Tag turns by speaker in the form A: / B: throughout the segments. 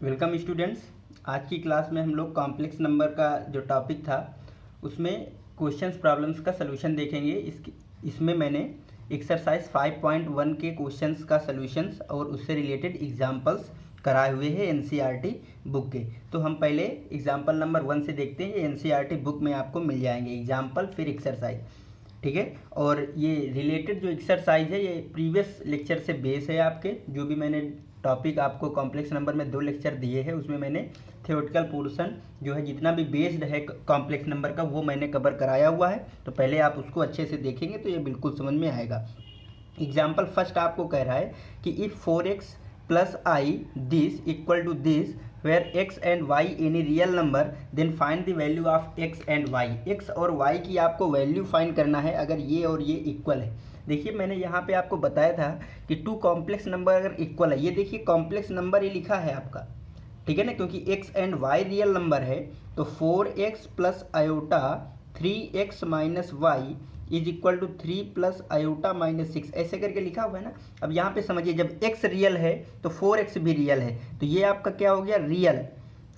A: Welcome students. आज की class में हम लोग कॉम्प्लेक्स नंबर का जो टॉपिक था उसमें क्वेश्चंस प्रॉब्लम्स का सलूशन देखेंगे। इसमें मैंने एक्सरसाइज 5.1 के क्वेश्चंस का सलूशंस और उससे रिलेटेड एग्जांपल्स कराए हुए हैं एनसीईआरटी बुक के। तो हम पहले एग्जांपल नंबर 1 से देखते हैं। ये एनसीईआरटी बुक में आपको मिल जाएंगे एग्जाम्पल फिर एक्सरसाइज, ठीक है। और ये रिलेटेड जो एक्सरसाइज है ये प्रीवियस लेक्चर से बेस है आपके। जो भी मैंने टॉपिक आपको कॉम्प्लेक्स नंबर में 2 लेक्चर दिए हैं उसमें मैंने थ्योरेटिकल पोर्शन जो है जितना भी बेस्ड है कॉम्प्लेक्स नंबर का वो मैंने कवर कराया हुआ है। तो पहले आप उसको अच्छे से देखेंगे तो ये बिल्कुल समझ में आएगा। एग्जाम्पल फर्स्ट आपको कह रहा है कि if 4x plus i this equal to this where x and y any real number then find the value of x and y। x और y की आपको वैल्यू फाइंड करना है अगर ये और ये इक्वल है। देखिए मैंने यहाँ पे आपको बताया था कि 2 कॉम्प्लेक्स नंबर अगर इक्वल है, ये देखिए कॉम्प्लेक्स नंबर ये लिखा है आपका, ठीक है ना, क्योंकि x and y real number है। तो 4x plus iota 3x minus y is equal to 3 plus iota minus 6 ऐसे करके लिखा हुआ है ना। अब यहाँ पे समझिए जब x रियल है तो 4x भी रियल है, तो ये आपका क्या हो गया रियल,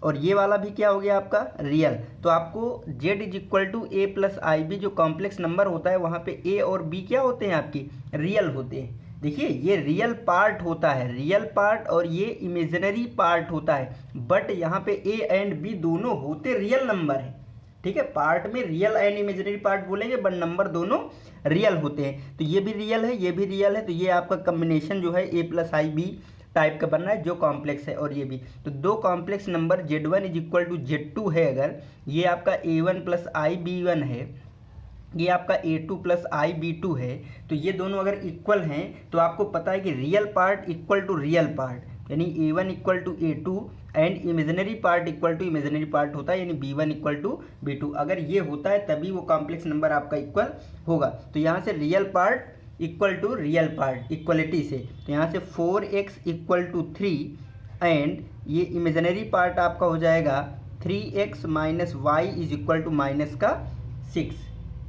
A: और ये वाला भी क्या हो गया आपका रियल। तो आपको z is equal to a plus i b जो कॉम्प्लेक्स नंबर होता है वहाँ पे a और b क्या होते हैं आपकी रियल होते हैं। देखिए ये रियल पार्ट होता है, रियल पार्ट, और ये इमेजिनरी पार्ट होता है। बट यहाँ पे a एंड b दोनों होते रियल नंबर है, ठीक है। पार्ट में रियल एंड इमेजिनरी पार्ट बोलेंगे बट नंबर दोनों रियल होते हैं। तो ये भी रियल है, ये भी रियल है, तो ये आपका कॉम्बिनेशन जो है a plus i b type का बनना है जो कॉम्प्लेक्स है। और ये भी तो 2 complex number z1 is equal to z2 है, अगर ये आपका a1 प्लस आई b1 है, ये आपका a2 प्लस आई b2 है, तो ये दोनों अगर इक्वल हैं तो आपको पता है कि real part equal to real part, यानी a1 equal to a2 and imaginary part equal to imaginary part होता है, यानी b1 इक्वल टू b2। अगर ये होता है तभी वो कॉम्प्लेक्स नंबर आपका इक्वल होगा। तो यहाँ से real part equal to real part equality से, तो यहाँ से 4x इक्वल टू 3 एंड ये इमेजिनरी पार्ट आपका हो जाएगा 3x minus y is equal to minus का 6।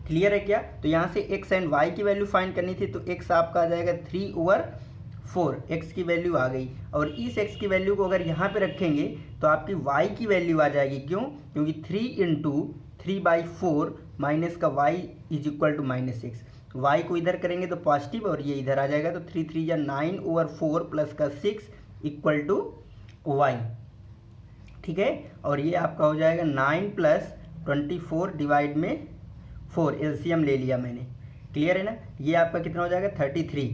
A: क्लियर है क्या? तो यहाँ से x एंड y की वैल्यू फाइंड करनी थी, तो x आपका आ जाएगा 3/4, x की वैल्यू आ गई। और इस x की वैल्यू को अगर यहाँ पे रखेंगे तो आपकी y की वैल्यू आ जाएगी। क्यों? क्योंकि 3 इंटू 3/4 माइनस का y is equal to minus 6। y को इधर करेंगे तो पॉजिटिव और ये इधर आ जाएगा, तो 3 3 या 9/4 प्लस का 6 इक्वल टू y, ठीक है। और ये आपका हो जाएगा 9 प्लस 24 डिवाइड में 4, एलसीएम ले लिया मैंने। क्लियर है ना? ये आपका कितना हो जाएगा 33।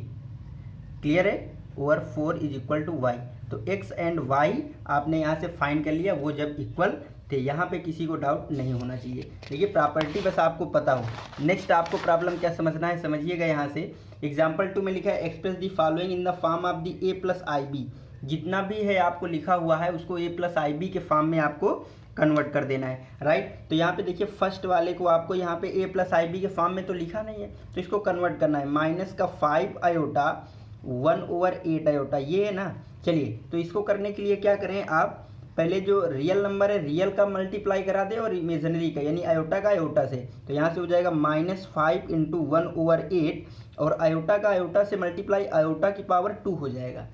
A: क्लियर है? Over 4 is equal to y. तो x एंड y आपने यहाँ से फाइंड कर लिया, वो जब इक्वल थे। यहाँ पे किसी को डाउट नहीं होना चाहिए। देखिए प्रॉपर्टी बस आपको पता हो। नेक्स्ट आपको प्रॉब्लम क्या समझना है, समझिएगा। यहाँ से एग्जाम्पल 2 में लिखा है express the following in the form of the a plus i b. जितना भी है आपको लिखा हुआ है उसको a प्लस आई बी के फॉर्म में आपको कन्वर्ट कर देना है, राइट। तो यहाँ पे देखिए फर्स्ट वाले को आपको यहाँ पे a प्लस आई बी के फॉर्म में तो लिखा नहीं है, तो इसको कन्वर्ट करना है। माइनस का 5 आयोटा 1/8 आयोटा, ये है ना। चलिए तो इसको करने के लिए क्या करें, आप पहले जो रियल नंबर है रियल का मल्टीप्लाई करा दे और इमेजिनरी का यानी आयोटा का आयोटा से। तो यहाँ से हो जाएगा -5 इंटू 1/8 और आयोटा का आयोटा से मल्टीप्लाई आयोटा की पावर 2 हो जाएगा।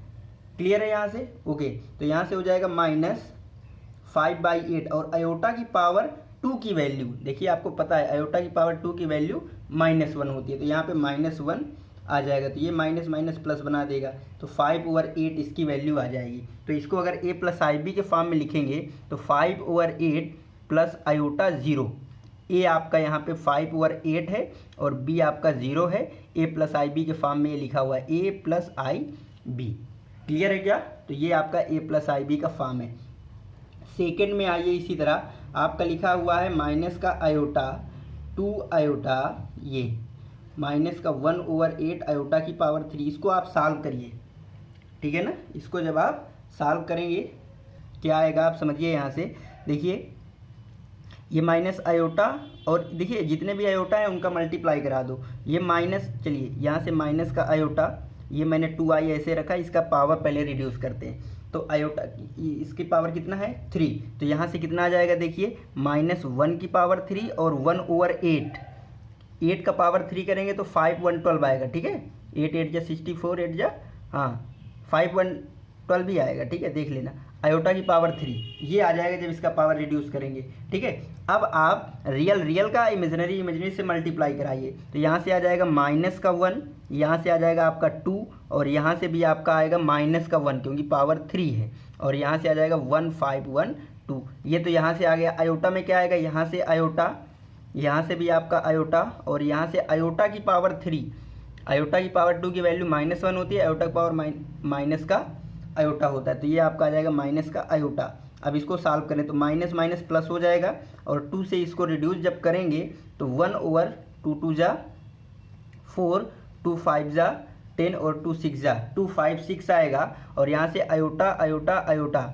A: क्लियर है यहाँ से? ओके। तो यहाँ से हो जाएगा -5/8 और आयोटा की पावर 2 की वैल्यू देखिए, आपको पता है आयोटा की पावर 2 की वैल्यू -1 होती है, तो यहाँ पे -1 आ जाएगा। तो ये माइनस माइनस प्लस बना देगा, तो 5/8 इसकी वैल्यू आ जाएगी। तो इसको अगर a प्लस आई बी के फॉर्म में लिखेंगे तो 5/8 प्लस आयोटा 0। a आपका यहाँ पे 5/8 है और b आपका 0 है। a प्लस आई बी के फॉर्म में ये लिखा हुआ है a plus i b. Clear है क्या? तो ये आपका a प्लस आई बी का फॉर्म है। सेकेंड में आइए, इसी तरह आपका लिखा हुआ है माइनस का आयोटा 2 आयोटा, ये माइनस का 1/8 आयोटा की पावर 3। इसको आप सॉल्व करिए, ठीक है ना। इसको जब आप सॉल्व करेंगे क्या आएगा आप समझिए। यहाँ से देखिए ये माइनस आयोटा और देखिए जितने भी आयोटा है उनका मल्टीप्लाई करा दो। ये माइनस, चलिए यहाँ से माइनस का आयोटा, ये मैंने 2i ऐसे रखा, इसका पावर पहले रिड्यूस करते हैं। तो आयोटा इसकी पावर कितना है 3, तो यहाँ से कितना आ जाएगा देखिए -1 की पावर 3 और 1/8, 8 का पावर 3 करेंगे तो 5 1 12 आएगा, ठीक है। 8 8 जा 64, 8 जा 5 1 12 भी आएगा, ठीक है, देख लेना। आयोटा की पावर 3, ये आ जाएगा जब इसका पावर रिड्यूस करेंगे। ठीक है, अब आप रियल का इमेजिनरी से मल्टीप्लाई कराइए, तो यहाँ से आ जाएगा -1, यहाँ से आ जाएगा आपका 2, और यहाँ से भी आपका आएगा -1 क्योंकि पावर 3 है, और यहाँ से आ जाएगा 1512। ये तो यहाँ से आ गया। आयोटा में क्या आएगा, यहाँ से आयोटा, यहाँ से भी आपका आयोटा, और यहाँ से आयोटा की पावर 3, आयोटा की पावर 2 की वैल्यू -1 होती है, आयोटा की पावर माइनस का आयोटा होता है, तो ये आपका आ जाएगा माइनस का आयोटा। अब इसको सॉल्व करें तो माइनस माइनस प्लस हो जाएगा, और 2 से इसको रिड्यूस जब करेंगे तो 1/2 2 जा 4, 2 5 जा 10, और 2 6 जा 2 5 6 आएगा, और यहाँ से आयोटा आयोटा आयोटा।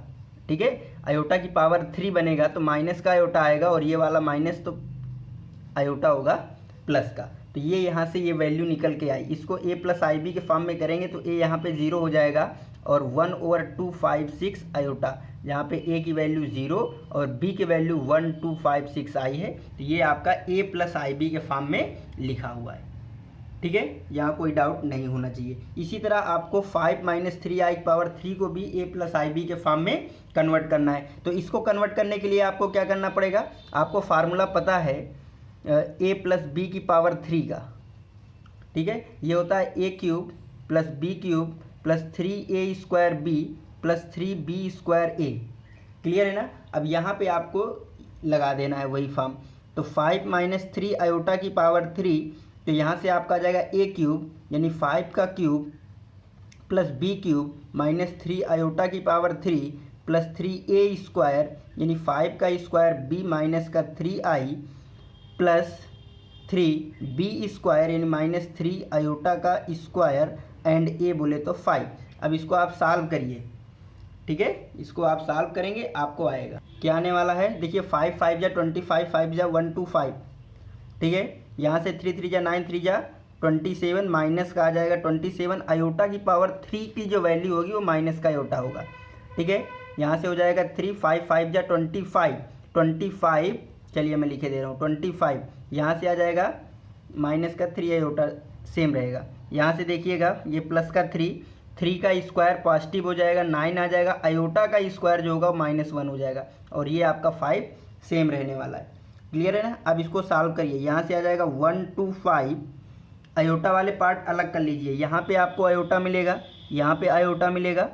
A: ठीक है, आयोटा की पावर 3 बनेगा तो माइनस का आयोटा आएगा, और ये वाला माइनस तो आयोटा होगा प्लस का, तो ये यहाँ से ये वैल्यू निकल के आई। इसको a + IB के फॉर्म में करेंगे तो a यहाँ पे 0 हो जाएगा, और 1/256 आयोटा, यहाँ पे a की वैल्यू 0 और b की वैल्यू 1256 आई है, तो ये आपका a + IB के फॉर्म में लिखा हुआ है। ठीक है, यहाँ कोई डाउट नहीं होना चाहिए। इसी तरह आपको 5 - 3i की पावर 3 को भी a + IB के फॉर्म में कन्वर्ट करना है। तो इसको कन्वर्ट करने के लिए आपको क्या करना पड़ेगा, आपको फार्मूला पता है a + b की पावर 3 का। ठीक है, ये होता है a³ + b³ + 3a² b + 3b² a। Clear है ना। अब यहाँ पे आपको लगा देना है वही फॉर्म, तो 5 - 3 आयोटा की पावर 3, तो यहाँ से आपका आ जाएगा a³ यानी 5 का क्यूब + b³ - 3 आयोटा की पावर 3 + 3a² यानी 5 का स्क्वायर b - का 3i + 3b² यानी -3 आयोटा का स्क्वायर एंड a बोले तो 5। अब इसको आप सॉल्व करिए। ठीक है, इसको आप सॉल्व करेंगे आपको आएगा क्या आने वाला है, देखिए 5 5 जा 25, 5 जा 125। ठीक है, यहाँ से 3 3 जा 9, 3 जा 27, माइनस का आ जाएगा 27, आयोटा की पावर 3 की जो वैल्यू होगी वो माइनस का आयोटा होगा। ठीक है, यहाँ से हो जाएगा 3 5 5 जा 25, 25, चलिए मैं लिखे दे रहा हूँ 25, यहाँ से आ जाएगा माइनस का 3 आयोटा सेम रहेगा। यहाँ से देखिएगा ये प्लस का 3 का स्क्वायर पॉजिटिव हो जाएगा, 9 आ जाएगा, आयोटा का स्क्वायर जो होगा -1 हो जाएगा, और ये आपका 5 सेम रहने वाला है। क्लियर है ना। अब इसको सॉल्व करिए, यहाँ से आ जाएगा 125, आयोटा वाले पार्ट अलग कर लीजिए, यहाँ पे आपको आयोटा मिलेगा, यहाँ पे आयोटा मिलेगा।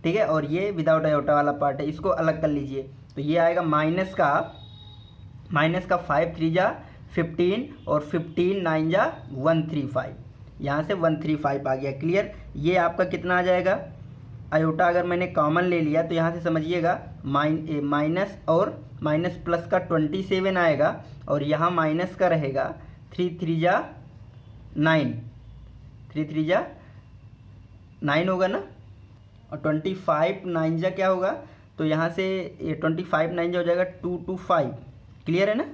A: ठीक है, और ये विदाउट आयोटा वाला पार्ट है, इसको अलग कर लीजिए, तो ये आएगा माइनस का 5 3 जा 15 और 15 9 जा 135, यहाँ से 135 आ गया। क्लियर, ये आपका कितना आ जाएगा, आयोटा अगर मैंने कॉमन ले लिया तो यहाँ से समझिएगा माइनस और माइनस प्लस का 27 आएगा, और यहाँ माइनस का रहेगा 3 3 जा 9, 3 3 जा 9 होगा ना, और 25 9 जा क्या होगा, तो यहाँ से 25 9 जा हो जाएगा 225। क्लियर है ना,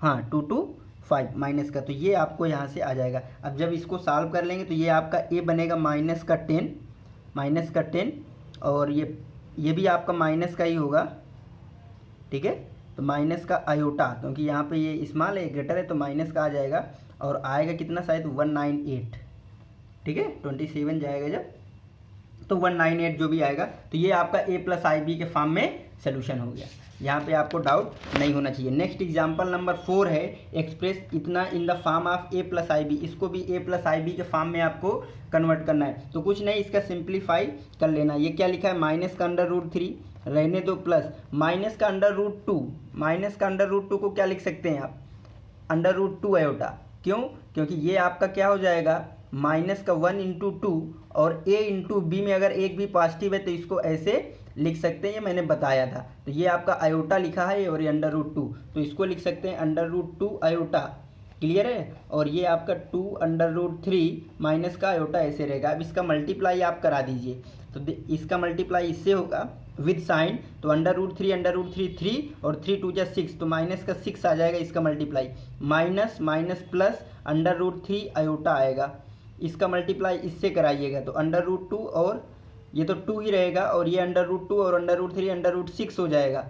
A: हाँ 225 माइनस का, तो ये आपको यहाँ से आ जाएगा। अब जब इसको सॉल्व कर लेंगे तो ये आपका a बनेगा माइनस का 10, और ये भी आपका माइनस का ही होगा। ठीक है, तो माइनस का आयोटा, क्योंकि यहाँ पे ये स्मॉल है ग्रेटर है तो माइनस का आ जाएगा, और आएगा कितना शायद 198। ठीक है, 27 जाएगा जब तो 198 जो भी आएगा, तो ये आपका a + IB के फॉर्म में सोल्यूशन हो गया। यहाँ पे आपको डाउट नहीं होना चाहिए। नेक्स्ट एग्जांपल नंबर 4 है, एक्सप्रेस इतना इन the form of a + IB। इसको भी a + IB के फॉर्म में आपको कन्वर्ट करना है, तो कुछ नहीं, इसका सिंप्लीफाई कर लेना। ये क्या लिखा है, -√3 रहने दो, प्लस -√2, -√2 को क्या लिख सकते हैं आप, √2 आयोटा। क्यों, क्योंकि ये आपका क्या हो जाएगा, -1 × 2, और a × b में अगर एक भी पॉजिटिव है तो इसको ऐसे लिख सकते हैं, ये मैंने बताया था। तो ये आपका आयोटा लिखा है और ये √2, तो इसको लिख सकते हैं √2 आयोटा। क्लियर है, और ये आपका 2√3 माइनस का आयोटा ऐसे रहेगा। अब इसका मल्टीप्लाई आप करा दीजिए, तो इसका मल्टीप्लाई इससे होगा विद साइन, तो √3 3 और 3 2 जा 6, तो माइनस का 6 आ जाएगा इसका multiply, minus minus plus √3 iota आएगा, इसका मल्टीप्लाई इससे कराइएगा तो √2, और ये तो 2 ही रहेगा, और ये √2 और √3 √6 हो जाएगा।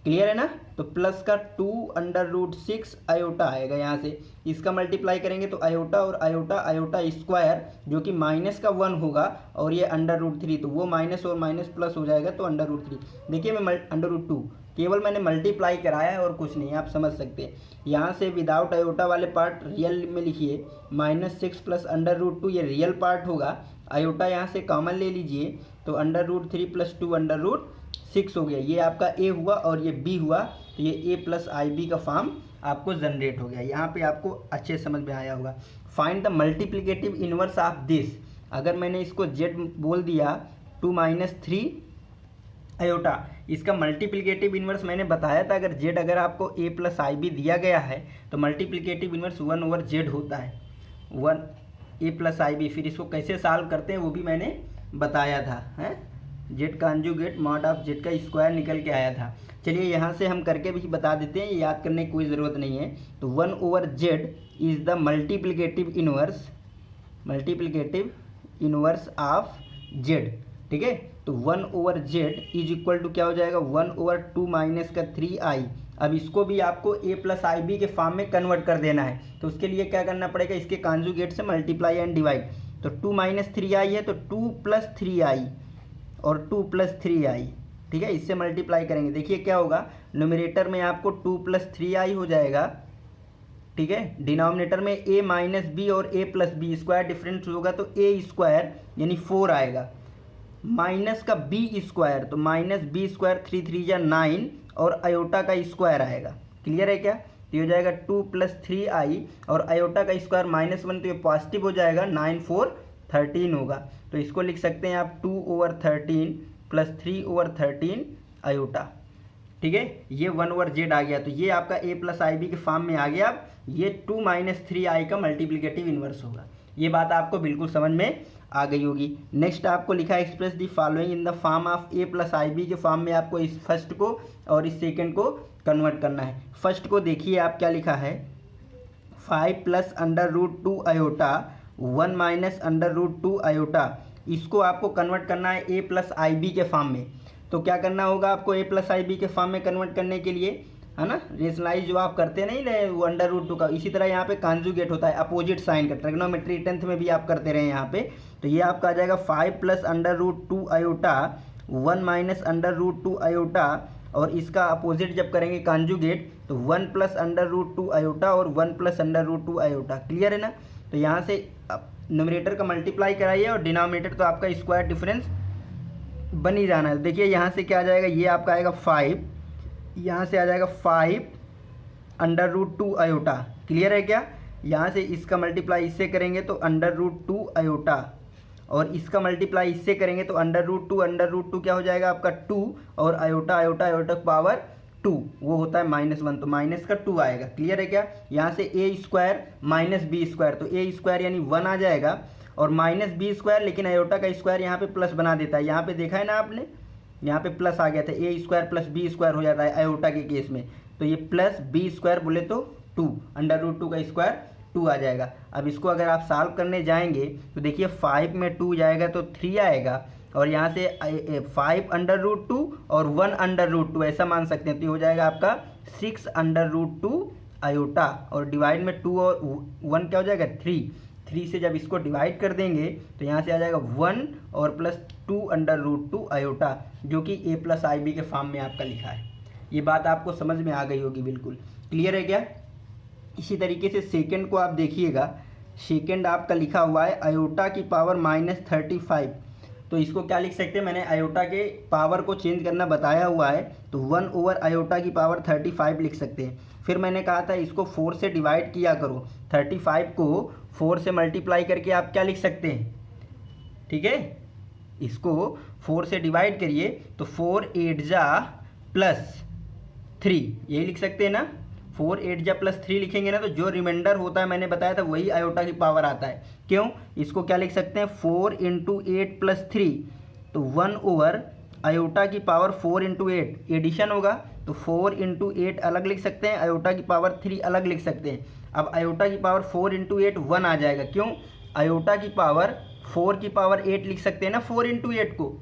A: क्लियर है ना। तो प्लस का 2√6 आयोटा आएगा यहाँ से, इसका मल्टीप्लाई करेंगे तो आयोटा और आयोटा आयोटा स्क्वायर जो कि माइनस का 1 होगा, और ये √3 तो वो माइनस और माइनस प्लस हो जाएगा तो √3। देखिए मैं √2 केवल मैंने मल्टीप्लाई कराया है और कुछ नहीं, आप समझ सकते हैं। यहाँ से विदाउट आयोटा वाले पार्ट रियल में लिखिए, -6 प्लस √2 ये रियल पार्ट होगा, आयोटा यहाँ से कॉमन ले लीजिए तो √3 प्लस 2√6 हो गया, ये आपका ए हुआ और ये बी हुआ, तो ये ए प्लस आई बी का फॉर्म आपको जनरेट हो गया। यहाँ पे आपको अच्छे समझ में आया होगा। Find the multiplicative inverse of this, अगर मैंने इसको जेड बोल दिया 2 - 3 आयोटा, इसका मल्टीप्लिकेटिव इनवर्स मैंने बताया था, अगर जेड अगर आपको ए प्लस आई बी दिया गया है तो मल्टीप्लिकेटिव इनवर्स 1/z होता है, 1 ए प्लस आई बी। फिर इसको कैसे सॉल्व करते हैं वो भी मैंने बताया था, है Z conjugate mod of Z का स्क्वायर निकल के आया था। चलिए यहाँ से हम करके भी बता देते हैं, याद करने की कोई ज़रूरत नहीं है। तो 1/z is the multiplicative inverse of Z, ठीक है। तो 1/z इज इक्वल टू क्या हो जाएगा, 1/2 माइनस का 3i। अब इसको भी आपको a प्लस आई बी के फॉर्म में कन्वर्ट कर देना है, तो उसके लिए क्या करना पड़ेगा, इसके कॉन्जुगेट से मल्टीप्लाई एंड डिवाइड। तो 2 - 3i है तो 2 + 3i और 2 + 3i, ठीक है, इससे मल्टीप्लाई करेंगे। देखिए क्या होगा, न्यूमरेटर में आपको 2 + 3i हो जाएगा, ठीक है। डिनोमिनेटर में a - b और a + b स्क्वायर डिफरेंस होगा तो a स्क्वायर यानी 4 आएगा, माइनस का b स्क्वायर तो -b², 3 × 3 = 9 और आयोटा का स्क्वायर आएगा। क्लियर है क्या, तो ये हो जाएगा 2 + 3i और आयोटा का स्क्वायर -1 तो ये पॉजिटिव हो जाएगा, 9 × 4 = 13 होगा। तो इसको लिख सकते हैं आप 2/13 + 3/13 आयोटा, ठीक है। ये 1/z आ गया, तो ये आपका a प्लस आई बी के फॉर्म में आ गया। ये 2 - 3i का मल्टीप्लिकेटिव इनवर्स होगा। ये बात आपको बिल्कुल समझ में आ गई होगी। नेक्स्ट आपको लिखा है express the following in the form of a plus i b के फॉर्म में आपको इस फर्स्ट को और इस सेकंड को कन्वर्ट करना है। फर्स्ट को देखिए आप क्या लिखा है, 5 + √2 आयोटा 1 - √2 आयोटा, इसको आपको कन्वर्ट करना है a प्लस आई बी के फॉर्म में। तो क्या करना होगा आपको a प्लस आई बी के फॉर्म में कन्वर्ट करने के लिए, है ना, रेशनलाइज जो आप करते नहीं रहे वो √2 का, इसी तरह यहाँ पे कॉन्जुगेट होता है अपोजिट साइन का, ट्रिग्नोमेट्री 10th में भी आप करते रहे यहाँ पे। तो ये आपका आ जाएगा 5 + √2 आयोटा 1 - √2 आयोटा, और इसका अपोजिट जब करेंगे कॉन्जुगेट तो 1 + √2 आयोटा और 1 + √2 आयोटा। क्लियर है ना। तो यहाँ से न्यूमरेटर का मल्टीप्लाई कराइए और डिनोमिनेटर तो आपका स्क्वायर डिफरेंस बन ही जाना है। देखिए यहाँ से क्या आ जाएगा, ये आपका आएगा 5, यहाँ से आ जाएगा 5 √2 आयोटा। क्लियर है क्या, यहाँ से इसका मल्टीप्लाई इससे करेंगे तो √2 आयोटा, और इसका मल्टीप्लाई इससे करेंगे तो √2 क्या हो जाएगा आपका 2, और आयोटा आयोटा आयोटा पावर 2 वो होता है -1 तो माइनस का 2 आएगा। क्लियर है क्या, यहाँ से a² -b², तो a² यानी 1 आ जाएगा और -b², लेकिन आयोटा का स्क्वायर यहाँ पे प्लस बना देता है। यहाँ पे देखा है ना आपने, यहाँ पे प्लस आ गया था, a² + b² हो जाता है आयोटा के केस में, तो ये प्लस b² बोले तो 2, √2 का स्क्वायर 2 आ जाएगा। अब इसको अगर आप सॉल्व करने जाएंगे तो देखिए 5 में 2 जाएगा तो 3 आएगा, और यहाँ से 5 √2 और 1 √2 ऐसा मान सकते हैं, तो ये हो जाएगा आपका 6 √2 आयोटा, और डिवाइड में 2 और 1 क्या हो जाएगा 3 से जब इसको डिवाइड कर देंगे तो यहाँ से आ जाएगा 1 और +2 √2 आयोटा, जो कि a प्लस आई बी के फॉर्म में आपका लिखा है। ये बात आपको समझ में आ गई होगी बिल्कुल। क्लियर है क्या। इसी तरीके से सेकंड को आप देखिएगा, सेकंड आपका लिखा हुआ है आयोटा की पावर -35, तो इसको क्या लिख सकते हैं, मैंने आयोटा के पावर को चेंज करना बताया हुआ है, तो 1 आयोटा की पावर 35 लिख सकते हैं। फिर मैंने कहा था इसको 4 से डिवाइड किया करो, 35 को 4 से मल्टीप्लाई करके आप क्या लिख सकते हैं, ठीक है, इसको 4 से डिवाइड करिए तो 4 8 जा +3, यही लिख सकते हैं ना। 4 8 जा +3 लिखेंगे ना तो जो रिमाइंडर होता है मैंने बताया था वही आयोटा की पावर आता है। क्यों, इसको क्या लिख सकते हैं 4 × 8 + 3, तो 1 आयोटा की पावर 4 × 8 एडिशन होगा, तो 4 × 8 अलग लिख सकते हैं, आयोटा की पावर 3 अलग लिख सकते हैं। अब आयोटा की पावर 4 × 8 1 आ जाएगा। क्यों, आयोटा की पावर 4 की पावर 8 लिख सकते हैं ना, 4 × 8 को,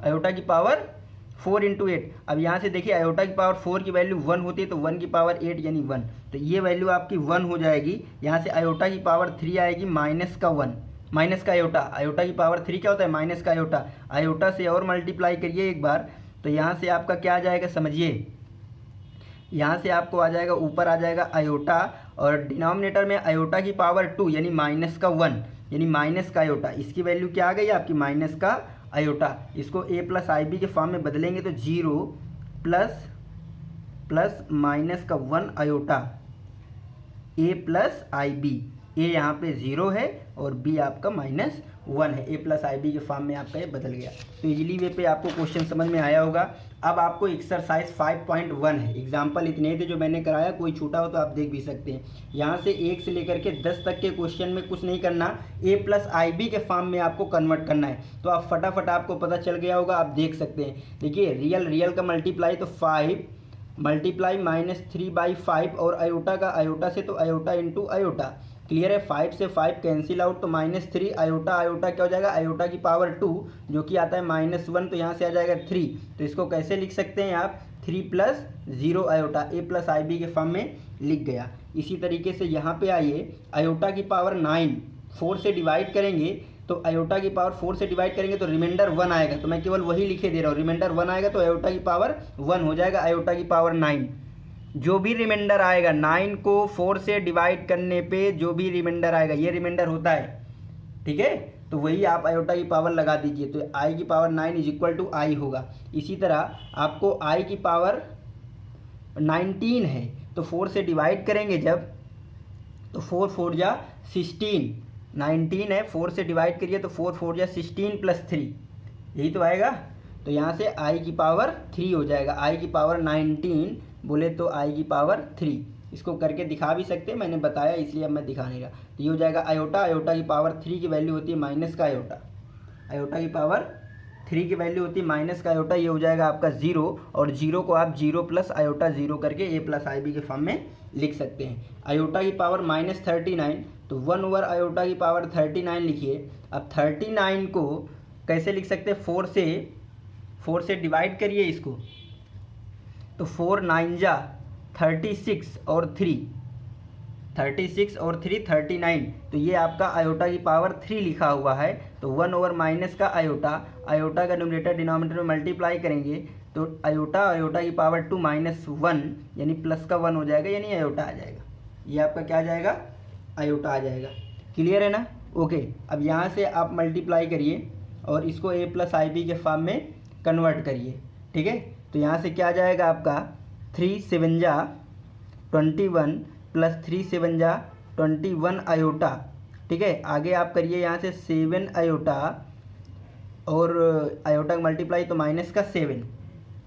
A: आयोटा की पावर 4 इंटू 8। अब यहाँ से देखिए आयोटा की पावर 4 की वैल्यू 1 होती है, तो 1 की पावर 8 यानी 1, तो ये वैल्यू आपकी 1 हो जाएगी। यहाँ से आयोटा की पावर 3 आएगी माइनस का 1, माइनस का आयोटा। आयोटा की पावर 3 क्या होता है? माइनस का आयोटा। आयोटा से और मल्टीप्लाई करिए एक बार, तो यहाँ से आपका क्या आ जाएगा समझिए, यहाँ से आपको आ जाएगा, ऊपर आ जाएगा आयोटा, और डिनोमिनेटर में आयोटा की पावर 2 यानी माइनस का 1 यानी माइनस का आयोटा। इसकी वैल्यू क्या आ गई आपकी? माइनस का आयोटा। इसको a प्लस आई बी के फॉर्म में बदलेंगे तो 0 प्लस प्लस माइनस का 1 iota a plus i b. A यहाँ पे 0 है और b आपका माइनस 1 है। a प्लस आई बी के फॉर्म में आपका ये बदल गया। तो इजीली वे पे आपको क्वेश्चन समझ में आया होगा। अब आपको एक्सरसाइज 5.1 है। एग्जाम्पल इतने थे जो मैंने कराया, कोई छूटा हो तो आप देख भी सकते हैं। यहाँ से 1 से लेकर के 10 तक के क्वेश्चन में कुछ नहीं करना, a प्लस आई बी के फॉर्म में आपको कन्वर्ट करना है। तो आप फटाफट, आपको पता चल गया होगा, आप देख सकते हैं। देखिए रियल का मल्टीप्लाई तो 5 मल्टीप्लाई -3/5 और आयोटा का आयोटा से तो आयोटा इंटू आयोटा। क्लियर है? 5 से 5 कैंसिल आउट तो -3 आयोटा, आयोटा क्या हो जाएगा? आयोटा की पावर 2 जो कि आता है -1, तो यहाँ से आ जाएगा 3। तो इसको कैसे लिख सकते हैं आप? 3 + 0 iota, a plus i b के फॉर्म में लिख गया। इसी तरीके से यहाँ पे आइए, आयोटा की पावर 9 4 से डिवाइड करेंगे, तो आयोटा की पावर 4 से डिवाइड करेंगे तो रिमाइंडर 1 आएगा। तो मैं केवल वही लिखे दे रहा हूँ, रिमाइंडर 1 आएगा तो आयोटा की पावर 1 हो जाएगा। आयोटा की पावर 9, जो भी रिमाइंडर आएगा 9 को 4 से डिवाइड करने पे जो भी रिमाइंडर आएगा, ये रिमाइंडर होता है, ठीक है, तो वही आप आयोटा की पावर लगा दीजिए। तो आई की पावर 9 = आई होगा। इसी तरह आपको आई की पावर 19 है, तो 4 से डिवाइड करेंगे जब, तो 4 4 जा 16, 19 है, 4 से डिवाइड करिए तो 4 4 जा 16 + 3, यही तो आएगा। तो यहाँ से आई की पावर 3 हो जाएगा। आई की पावर 19 बोले तो आई की पावर 3। इसको करके दिखा भी सकते हैं, मैंने बताया इसलिए अब मैं दिखा नहीं रहा। तो ये हो जाएगा आयोटा, आयोटा की पावर 3 की वैल्यू होती है माइनस का आयोटा, आयोटा की पावर 3 की वैल्यू होती है माइनस का आयोटा। ये हो जाएगा आपका 0, और 0 को आप 0 + आयोटा 0 करके a प्लस आई बी के फॉर्म में लिख सकते हैं। आयोटा की पावर -39, तो 1 / आयोटा की पावर 39 लिखिए। अब 39 को कैसे लिख सकते हैं? 4 से डिवाइड करिए इसको, तो 4 9 जा 36 और 3, 36 और 3 39, तो ये आपका आयोटा की पावर 3 लिखा हुआ है। तो 1 / माइनस का आयोटा, आयोटा का न्यूमरेटर डिनोमिनेटर में मल्टीप्लाई करेंगे तो आयोटा, आयोटा की पावर 2 -1 यानी प्लस का 1 हो जाएगा, यानी आयोटा आ जाएगा। ये आपका क्या आ जाएगा? आयोटा आ जाएगा। क्लियर है ना? ओके। अब यहाँ से आप मल्टीप्लाई करिए और इसको a प्लस आई बी के फॉर्म में कन्वर्ट करिए, ठीक है। तो यहाँ से क्या आ जाएगा आपका? 3 7 जा 21 + 3 7 जा 21 आयोटा, ठीक है। आगे आप करिए यहाँ से 7 आयोटा और आयोटा का मल्टीप्लाई तो माइनस का 7।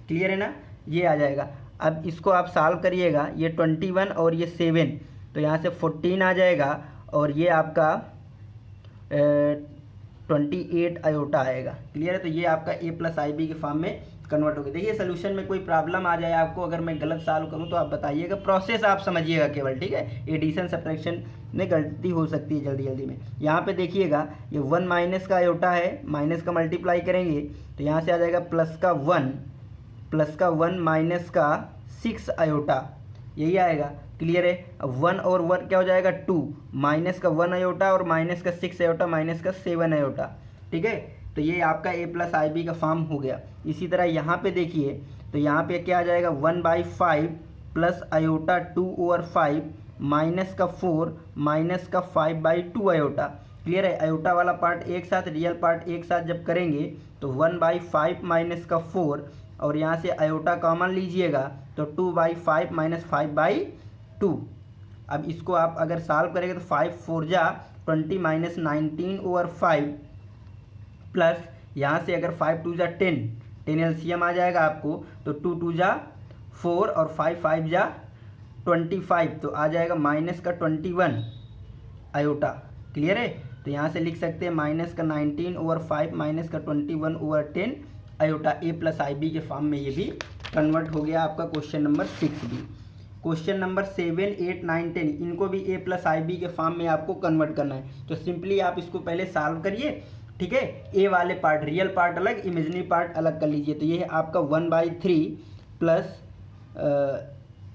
A: क्लियर है ना? ये आ जाएगा। अब इसको आप सॉल्व करिएगा, ये 21 और ये 7, तो यहाँ से 14 आ जाएगा, और ये आपका 28 आयोटा आएगा। क्लियर है? तो ये आपका a प्लस आई बी के फॉर्म में कन्वर्ट हो गया। देखिए सोल्यूशन में कोई प्रॉब्लम आ जाए आपको, अगर मैं गलत सॉल्व करूं तो आप बताइएगा, प्रोसेस आप समझिएगा केवल, ठीक है। एडिशन सब्ट्रैक्शन में गलती हो सकती है जल्दी में। यहाँ पे देखिएगा ये 1 माइनस का आयोटा है, माइनस का मल्टीप्लाई करेंगे तो यहाँ से आ जाएगा प्लस का 1 माइनस का 6 आयोटा, यही आएगा। क्लियर है? अब 1 और 1 क्या हो जाएगा? 2, माइनस का 1 आयोटा और माइनस का 6 आयोटा माइनस का 7 आयोटा, ठीक है। तो ये आपका a प्लस आई बी का फॉर्म हो गया। इसी तरह यहाँ पे देखिए, तो यहाँ पे क्या आ जाएगा? 1/5 प्लस आयोटा 2/5 माइनस का 4 माइनस का 5/2 आयोटा। क्लियर है? आयोटा वाला पार्ट एक साथ, रियल पार्ट एक साथ जब करेंगे तो 1/5 माइनस का 4, और यहाँ से आयोटा कॉमन लीजिएगा तो 2/5 माइनस 5/2। अब इसको आप अगर सॉल्व करेंगे तो 5 4 जा 20 माइनस 19/5 प्लस यहाँ से अगर 5 2 जा 10 एलसीएम आ जाएगा आपको, तो 2 2 जा 4 और 5 5 जा 25, तो आ जाएगा माइनस का 21 आयोटा। क्लियर है? तो यहाँ से लिख सकते हैं माइनस का 19/5 माइनस का 21/10 iota. a plus i b के फॉर्म में ये भी कन्वर्ट हो गया आपका क्वेश्चन नंबर 6 भी। क्वेश्चन नंबर 7 8 9 10 इनको भी a प्लस आई बी के फॉर्म में आपको कन्वर्ट करना है। तो सिंपली आप इसको पहले सॉल्व करिए ठीक है। ए वाले पार्ट रियल पार्ट अलग, इमेजिनरी पार्ट अलग कर लीजिए। तो ये है आपका 1/3 प्लस,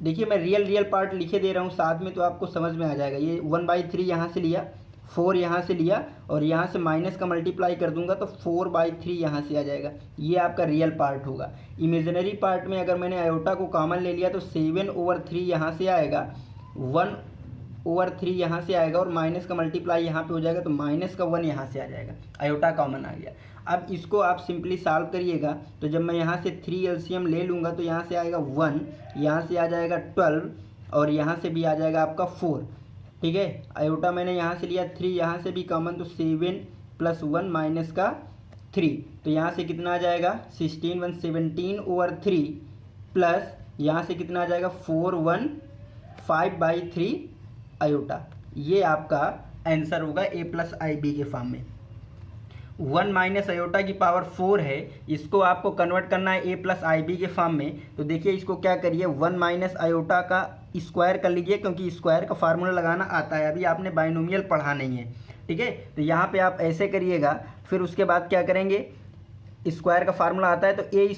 A: देखिए मैं रियल पार्ट लिखे दे रहा हूँ साथ में, तो आपको समझ में आ जाएगा। ये 1/3 यहाँ से लिया, 4 यहाँ से लिया, और यहाँ से माइनस का मल्टीप्लाई कर दूंगा तो 4/3 यहाँ से आ जाएगा। ये आपका रियल पार्ट होगा। इमेजिनरी पार्ट में अगर मैंने आयोटा को कॉमन ले लिया तो 7/3 यहाँ से आएगा, 1/3 यहाँ से आएगा, और माइनस का मल्टीप्लाई यहाँ पे हो जाएगा तो माइनस का 1 यहाँ से आ जाएगा। आयोटा कॉमन आ गया। अब इसको आप सिंपली सॉल्व करिएगा, तो जब मैं यहाँ से 3 एलसीएम ले लूँगा तो यहाँ से आएगा 1, यहाँ से आ जाएगा 12, और यहाँ से भी आ जाएगा आपका 4। ठीक है, आयोटा मैंने यहाँ से लिया 3, यहाँ से भी कॉमन, तो 7 + 1 माइनस का 3, तो यहाँ से कितना आ जाएगा 16 1 17/3 प्लस यहाँ से कितना आ जाएगा 4 1 5/3 आयोटा। ये आपका आंसर होगा a + IB के फॉर्म में। 1 माइनस आयोटा की पावर 4 है, इसको आपको कन्वर्ट करना है a + IB के फॉर्म में। तो देखिए इसको क्या करिए, 1 माइनस आयोटा का स्क्वायर कर लीजिए, क्योंकि स्क्वायर का फार्मूला लगाना आता है, अभी आपने बाइनोमियल पढ़ा नहीं है। ठीक है, तो यहाँ पे आप ऐसे करिएगा, फिर उसके बाद क्या करेंगे, स्क्वायर का फार्मूला आता है तो a²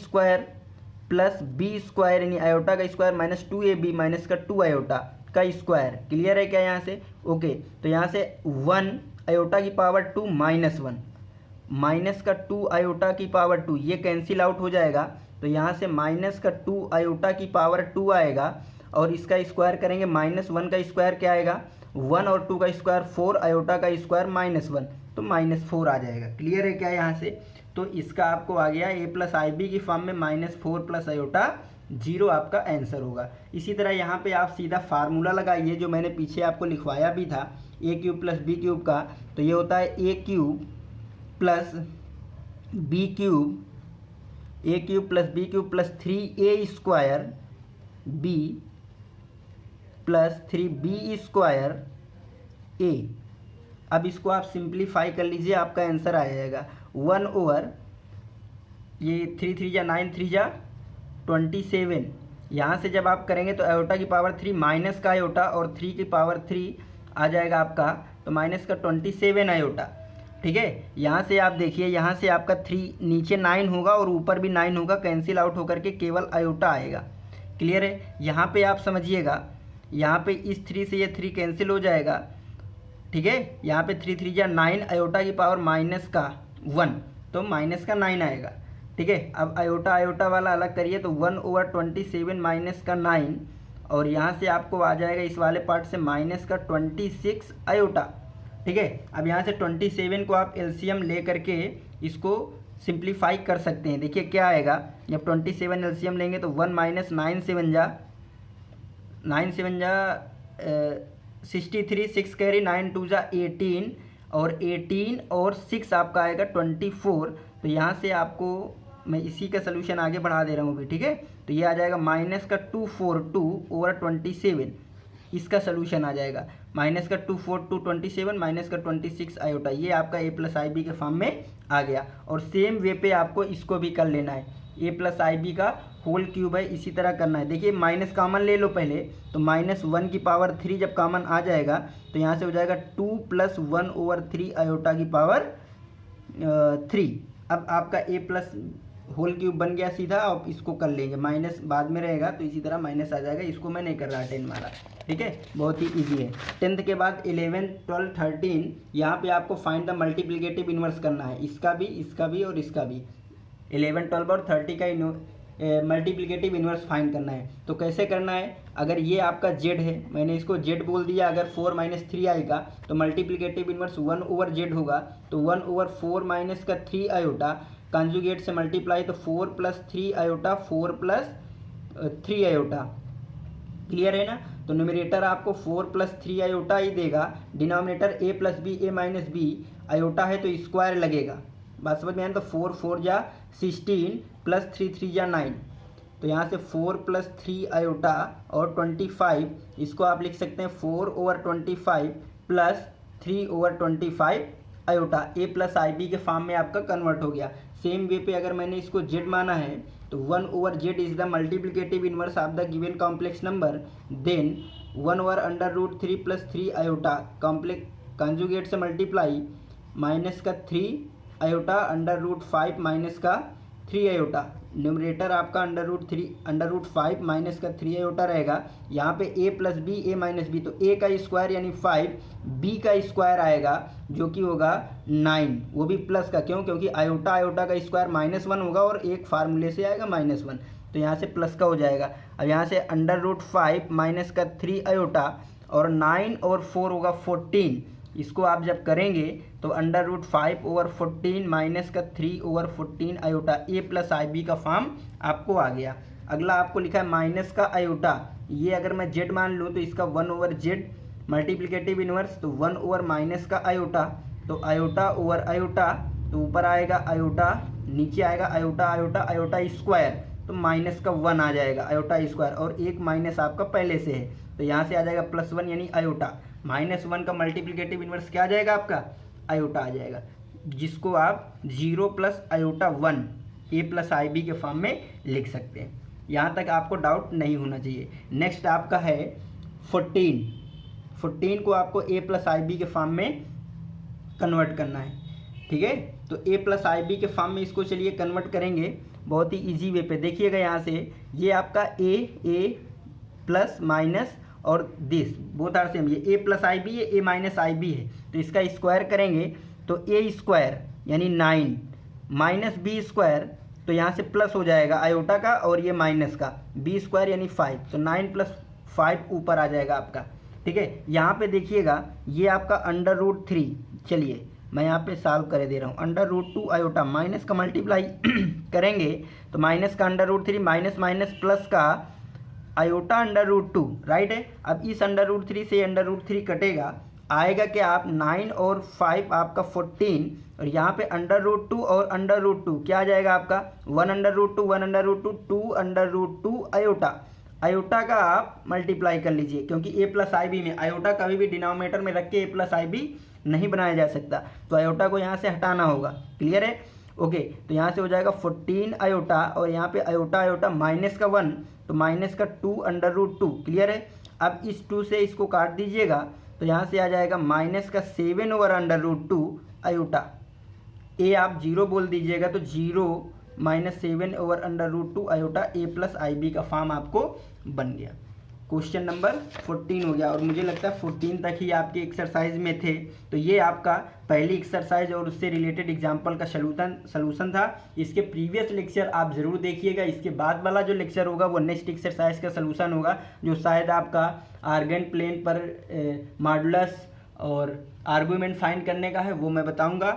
A: + b² यानी आयोटा का स्क्वायर माइनस 2ab माइनस का 2 आयोटा का स्क्वायर। क्लियर है क्या यहाँ से? ओके, तो यहाँ से 1 आयोटा की पावर 2 माइनस 1 माइनस का 2 आयोटा की पावर 2, ये कैंसिल आउट हो जाएगा, तो यहाँ से माइनस का 2 आयोटा की पावर 2 आएगा, और इसका स्क्वायर करेंगे, -1 का स्क्वायर क्या आएगा, 1 और 2 का स्क्वायर 4 आयोटा का स्क्वायर -1, तो -4 आ जाएगा। क्लियर है क्या यहाँ से? तो इसका आपको आ गया a + IB की फॉर्म में -4 + आयोटा 0 आपका आंसर होगा। इसी तरह यहाँ पे आप सीधा फार्मूला लगाइए, जो मैंने पीछे आपको लिखवाया भी था a³ + b³ का, तो ये होता है a³ + b³ + b³ + 3a² b + 3b² a। अब इसको आप सिंप्लीफाई कर लीजिए, आपका आंसर आ जाएगा 1/, ये 3 3 जा 9 3 जा 27। यहाँ से जब आप करेंगे तो आयोटा की पावर 3 माइनस का आयोटा और 3 की पावर 3 आ जाएगा आपका, तो माइनस का 27 आयोटा। ठीक है, यहाँ से आप देखिए, यहाँ से आपका 3 नीचे 9 होगा और ऊपर भी 9 होगा, कैंसिल आउट होकर के केवल आयोटा आएगा। क्लियर है? यहाँ पे आप समझिएगा, यहाँ पे इस 3 से ये 3 कैंसिल हो जाएगा। ठीक है, यहाँ पे 3 3 जा 9 आयोटा की पावर माइनस का 1, तो माइनस का 9 आएगा। ठीक है, अब आयोटा वाला अलग करिए, तो 1/27 माइनस का 9, और यहाँ से आपको आ जाएगा इस वाले पार्ट से माइनस का 26 आयोटा। ठीक है, अब यहाँ से 27 को आप एलसीएम ले करके इसको सिंप्लीफाई कर सकते हैं। देखिए क्या आएगा, जब 27 एलसीएम लेंगे तो 1 - 9 7 जा 63, 6 कैरी 9 2 जा 18, और 18 और 6 आपका आएगा 24। तो यहाँ से आपको मैं इसी का सलूशन आगे बढ़ा दे रहा हूँ अभी। ठीक है, तो ये आ जाएगा माइनस का 242/27, इसका सलूशन आ जाएगा माइनस का 242/27 माइनस का 26 आयोटा। ये आपका a + IB के फॉर्म में आ गया। और सेम वे पे आपको इसको भी कर लेना है, a + IB का होल क्यूब है, इसी तरह करना है। देखिए माइनस कॉमन ले लो पहले, तो -1 की पावर 3 जब कॉमन आ जाएगा तो यहाँ से हो जाएगा 2 + 1/3 आयोटा की पावर 3। अब आपका a+ होल क्यूब बन गया सीधा। अब इसको कर लेंगे, माइनस बाद में रहेगा तो इसी तरह माइनस आ जाएगा। इसको मैं नहीं कर रहा 10 वाला। ठीक है, बहुत ही इजी है। 10th के बाद 11 12 13, यहाँ पे आपको फाइंड द मल्टीप्लिकेटिव इन्वर्स करना है, इसका भी और इसका भी। 11 12 और 30 का मल्टीप्लिकेटिव इन्वर्स फाइंड करना है। तो कैसे करना है, अगर ये आपका z है, मैंने इसको z बोल दिया, अगर 4 - 3 आएगा तो मल्टीप्लिकेटिव इन्वर्स 1/z होगा, तो 1/4 माइनस का 3 आयोटा, कंजुगेट से मल्टीप्लाई तो 4 + 3 आयोटा, 4 + 3 आयोटा। क्लियर है ना? तो न्यूमरेटर आपको 4 + 3 आयोटा ही देगा, denominator a + b a - b iota है तो स्क्वायर लगेगा। बात समझ में आया? तो 4 4 जा 16 + 3 3 जा 9, तो यहाँ से 4 + 3 आयोटा और 25, इसको आप लिख सकते हैं 4/25 + 3/25 आयोटा। a + IB के फॉर्म में आपका कन्वर्ट हो गया। सेम वे पे अगर मैंने इसको z माना है तो 1/z is the multiplicative inverse of the given complex number, then 1/√3 + 3 iota, complex conjugate से मल्टीप्लाई माइनस का 3 आयोटा √5 माइनस का 3 आयोटा, न्यूमरेटर आपका √5 माइनस का 3 आयोटा रहेगा। यहाँ पे a plus b a minus b, तो a का स्क्वायर यानी 5, b का स्क्वायर आएगा जो कि होगा 9, वो भी प्लस का, क्यों? क्योंकि आयोटा आयोटा का स्क्वायर -1 होगा और एक फार्मूले से आएगा -1, तो यहाँ से प्लस का हो जाएगा। अब यहाँ से √5 माइनस का 3 आयोटा और 9 और 4 होगा 14, इसको आप जब करेंगे तो √5/14 माइनस का 3/14 iota a plus i b का फॉर्म आपको आ गया। अगला आपको लिखा है माइनस का आयोटा, ये अगर मैं z मान लूँ तो इसका 1/z मल्टीप्लिकेटिव इनवर्स, तो 1 माइनस का आयोटा, तो आयोटा ओवर आयोटा, तो ऊपर आएगा आयोटा, नीचे आएगा आयोटा आयोटा आयोटा स्क्वायर, तो माइनस का 1 आ जाएगा आयोटा स्क्वायर, और एक माइनस आपका पहले से है, तो यहाँ से आ जाएगा +1 यानी आयोटा। -1 का मल्टीप्लिकेटिव इनवर्स क्या आ जाएगा आपका? आयोटा आ जाएगा, जिसको आप 0 plus iota 1 a plus i b के फॉर्म में लिख सकते हैं। यहाँ तक आपको डाउट नहीं होना चाहिए। नेक्स्ट आपका है 14 को आपको a प्लस आई बी के फॉर्म में कन्वर्ट करना है, ठीक है? तो a प्लस आई बी के फॉर्म में इसको चलिए कन्वर्ट करेंगे बहुत ही इजी वे पे। देखिएगा यहाँ से ये आपका a प्लस माइनस और दिस बोथ आर सेम, ये a प्लस आई बी है, a माइनस आई बी है, तो इसका स्क्वायर करेंगे तो a स्क्वायर यानी 9 माइनस बी स्क्वायर, तो यहाँ से प्लस हो जाएगा आयोटा का और ये माइनस का, b स्क्वायर यानी 5, तो 9 + 5 ऊपर आ जाएगा आपका, ठीक है? यहाँ पे देखिएगा ये आपका √3, चलिए मैं यहाँ पे सॉल्व कर दे रहा हूँ। √2 आयोटा माइनस का मल्टीप्लाई करेंगे तो माइनस का √3 माइनस माइनस प्लस का आयोटा √2, राइट है? अब इस √3 से √3 कटेगा, आएगा कि आप 9 और 5 आपका 14, और यहाँ पे √2 और √2 क्या आ जाएगा आपका? 1√2 1√2 2√2 आयोटा। आयोटा का आप मल्टीप्लाई कर लीजिए, क्योंकि a प्लस आई बी में आयोटा कभी भी डिनोमिनेटर में रख के a प्लस आई बी नहीं बनाया जा सकता, तो आयोटा को यहाँ से हटाना होगा। क्लियर है? ओके, तो यहाँ से हो जाएगा 14 आयोटा, और यहाँ पे आयोटा आयोटा माइनस का 1, तो माइनस का 2√2। क्लियर है? अब इस 2 से इसको काट दीजिएगा, तो यहाँ से आ जाएगा माइनस का 7/√2 आयोटा। ए आप 0 बोल दीजिएगा, तो 0 - 7/√2 iota a plus i b का फॉर्म आपको बन गया। क्वेश्चन नंबर 14 हो गया, और मुझे लगता है 14 तक ही आपके एक्सरसाइज में थे, तो ये आपका पहली एक्सरसाइज और उससे रिलेटेड एग्जाम्पल का सलूशन था। इसके प्रीवियस लेक्चर आप ज़रूर देखिएगा, इसके बाद वाला जो लेक्चर होगा वो नेक्स्ट एक्सरसाइज का सलूशन होगा, जो शायद आपका आर्गेंट प्लेन पर मॉडुलस और आर्गुमेंट फाइंड करने का है, वो मैं बताऊँगा,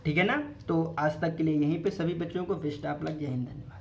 A: ठीक है ना? तो आज तक के लिए यहीं पर सभी बच्चों को बेस्ट ऑफ लक, जय हिंद, धन्यवाद।